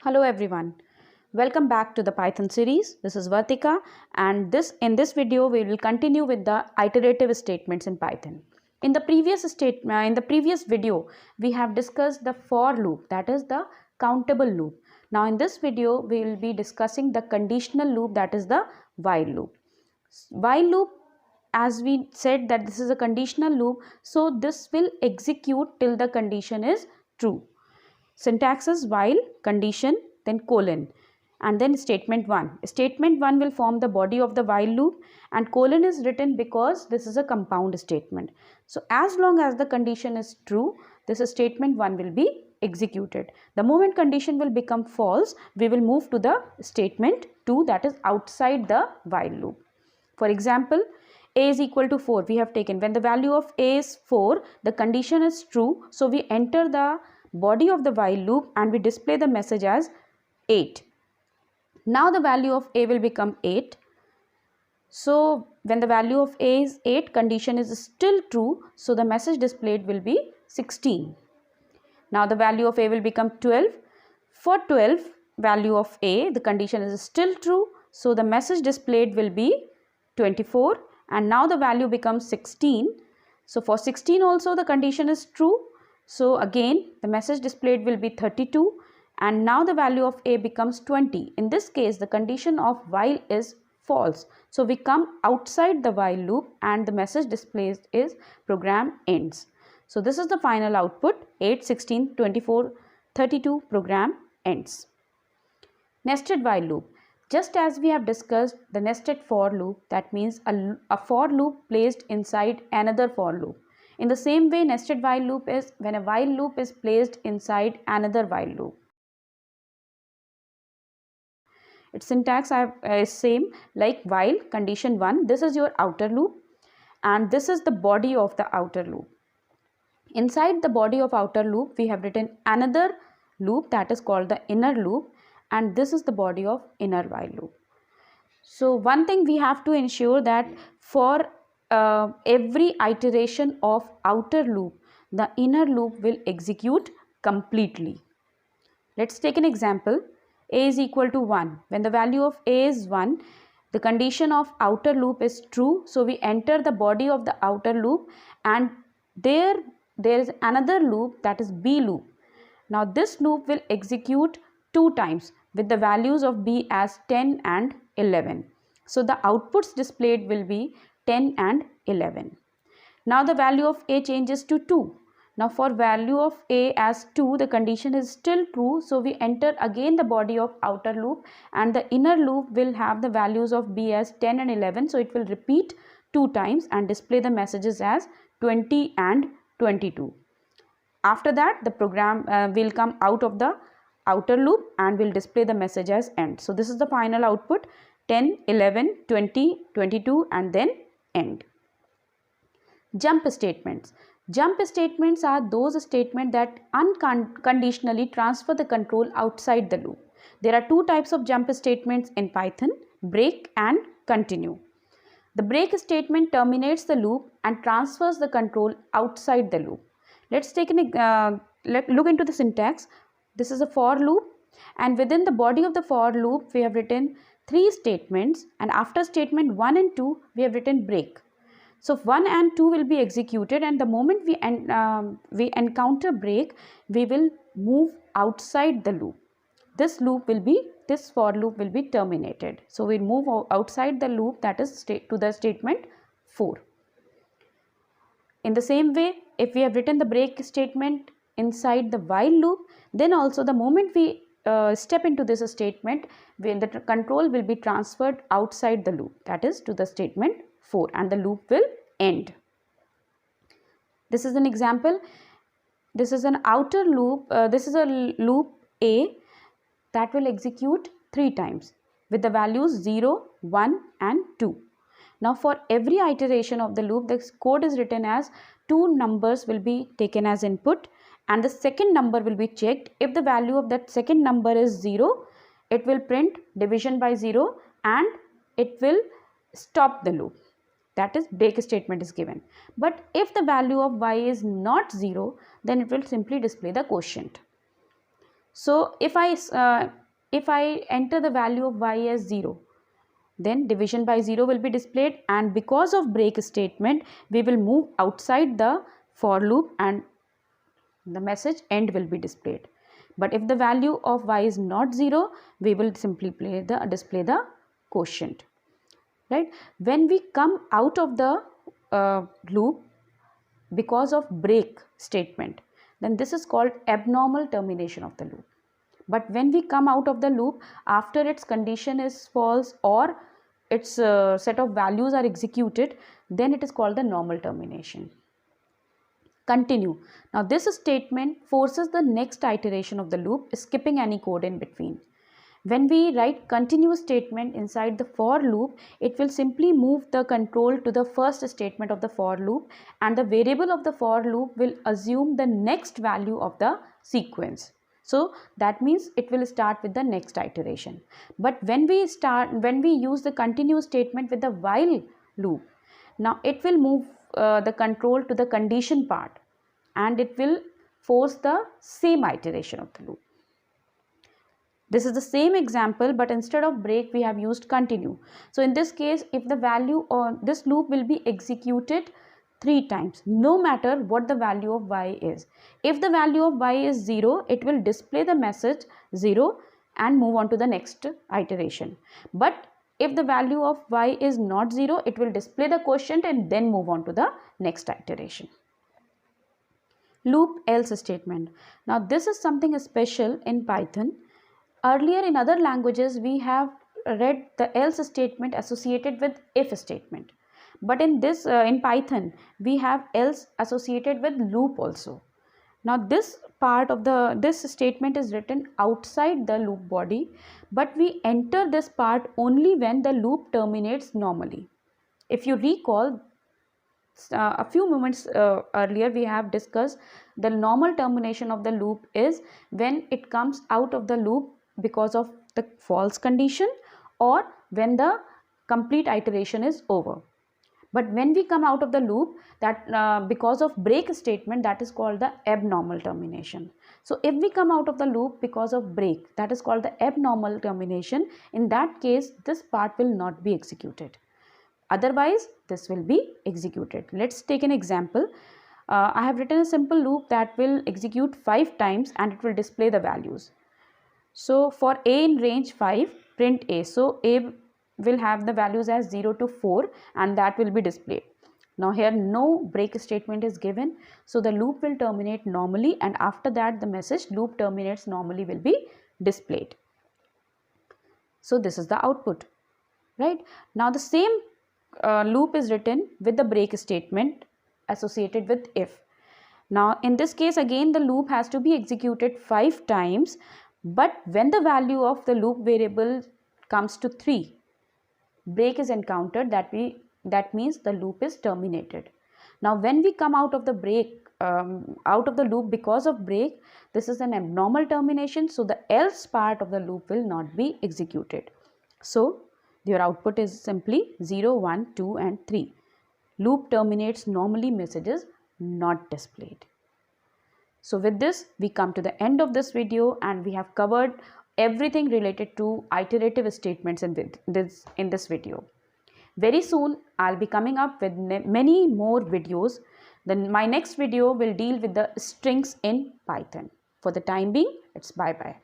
Hello everyone, welcome back to the Python series. This is Vartika and in this video we will continue with the iterative statements in Python. In the previous video we have discussed the for loop, that is the countable loop. Now in this video we will be discussing the conditional loop, that is the while loop. While loop, as we said that this is a conditional loop, so this will execute till the condition is true. Syntax is while, condition, then colon, and then statement 1. Statement 1 will form the body of the while loop, and colon is written because this is a compound statement. So as long as the condition is true, this statement 1 will be executed. The moment condition will become false, we will move to the statement 2, that is outside the while loop. For example, a is equal to 4 we have taken. When the value of a is 4, the condition is true, so we enter the body of the while loop and we display the message as 8. Now the value of a will become 8. So when the value of a is 8, condition is still true, so the message displayed will be 16. Now the value of a will become 12. For 12 value of a, the condition is still true, so the message displayed will be 24, and now the value becomes 16. So for 16 also the condition is true, so again the message displayed will be 32, and now the value of a becomes 20. In this case the condition of while is false, so we come outside the while loop and the message displayed is program ends. So this is the final output: 8, 16, 24, 32, program ends. Nested while loop. Just as we have discussed the nested for loop, that means a for loop placed inside another for loop. In the same way, nested while loop is when a while loop is placed inside another while loop. Its syntax is same like while, condition 1, this is your outer loop and this is the body of the outer loop. Inside the body of outer loop, we have written another loop that is called the inner loop, and this is the body of inner while loop. So one thing we have to ensure that for every iteration of outer loop, the inner loop will execute completely. Let's take an example. A is equal to 1. When the value of a is 1, the condition of outer loop is true, so we enter the body of the outer loop, and there is another loop, that is b loop. Now this loop will execute 2 times with the values of b as 10 and 11. So the outputs displayed will be 10 and 11. Now the value of a changes to 2. Now for value of a as 2, the condition is still true, so we enter again the body of outer loop, and the inner loop will have the values of b as 10 and 11, so it will repeat 2 times and display the messages as 20 and 22. After that the program will come out of the outer loop and will display the message as end. So this is the final output: 10, 11, 20, 22 and then end. Jump statements. Jump statements are those statements that unconditionally transfer the control outside the loop. There are 2 types of jump statements in Python: break and continue. The break statement terminates the loop and transfers the control outside the loop. Let's take look into the syntax. This is a for loop, and within the body of the for loop we have written 3 statements, and after statement 1 and 2 we have written break. So 1 and 2 will be executed, and the moment we encounter break, we will move outside the loop. This for loop will be terminated. So we'll move outside the loop, that is to the statement 4. In the same way, if we have written the break statement inside the while loop, then also the moment we step into this statement, the control will be transferred outside the loop, that is to the statement 4, and the loop will end. This is an example. This is an outer loop. This is a loop A that will execute 3 times with the values 0, 1 and 2. Now for every iteration of the loop, the code is written as 2 numbers will be taken as input, and the second number will be checked. If the value of that second number is 0, it will print division by 0 and it will stop the loop. That is, break statement is given. But if the value of y is not 0, then it will simply display the quotient. So if I enter the value of y as 0, then division by 0 will be displayed, and because of break statement we will move outside the for loop and the message end will be displayed. But if the value of y is not 0, we will simply display the quotient, right? When we come out of the loop because of break statement, then this is called abnormal termination of the loop. But when we come out of the loop after its condition is false or its set of values are executed, then it is called the normal termination. Continue. Now this statement forces the next iteration of the loop, skipping any code in between. When we write continue statement inside the for loop, it will simply move the control to the first statement of the for loop, and the variable of the for loop will assume the next value of the sequence. So that means it will start with the next iteration. But when we use the continue statement with the while loop, now it will move the control to the condition part, and it will force the same iteration of the loop. This is the same example, but instead of break we have used continue. So in this case, if the value on this loop will be executed 3 times, no matter what the value of y is. If the value of y is 0, it will display the message 0 and move on to the next iteration. But if the value of y is not 0, it will display the quotient and then move on to the next iteration. Loop else statement. Now this is something special in Python. Earlier in other languages we have read the else statement associated with if statement, but in Python we have else associated with loop also. Now this statement is written outside the loop body, but we enter this part only when the loop terminates normally. If you recall, a few moments earlier we have discussed the normal termination of the loop is when it comes out of the loop because of the false condition or when the complete iteration is over. But when we come out of the loop, that because of break statement, that is called the abnormal termination. So if we come out of the loop because of break, that is called the abnormal termination. In that case, this part will not be executed. Otherwise, this will be executed. Let's take an example. I have written a simple loop that will execute 5 times and it will display the values. So for a in range 5, print a. So a will have the values as 0 to 4 and that will be displayed. Now here no break statement is given, so the loop will terminate normally, and after that the message loop terminates normally will be displayed. So this is the output, right? Now the same loop is written with the break statement associated with if. Now in this case again the loop has to be executed 5 times, but when the value of the loop variable comes to 3, break is encountered, that means the loop is terminated. Now when we come out of the loop because of break, this is an abnormal termination, so the else part of the loop will not be executed. So your output is simply 0, 1, 2 and 3. Loop terminates normally messages not displayed. So with this we come to the end of this video, and we have covered everything related to iterative statements in this video. Very soon I'll be coming up with many more videos. Then my next video will deal with the strings in Python. For the time being, it's bye bye.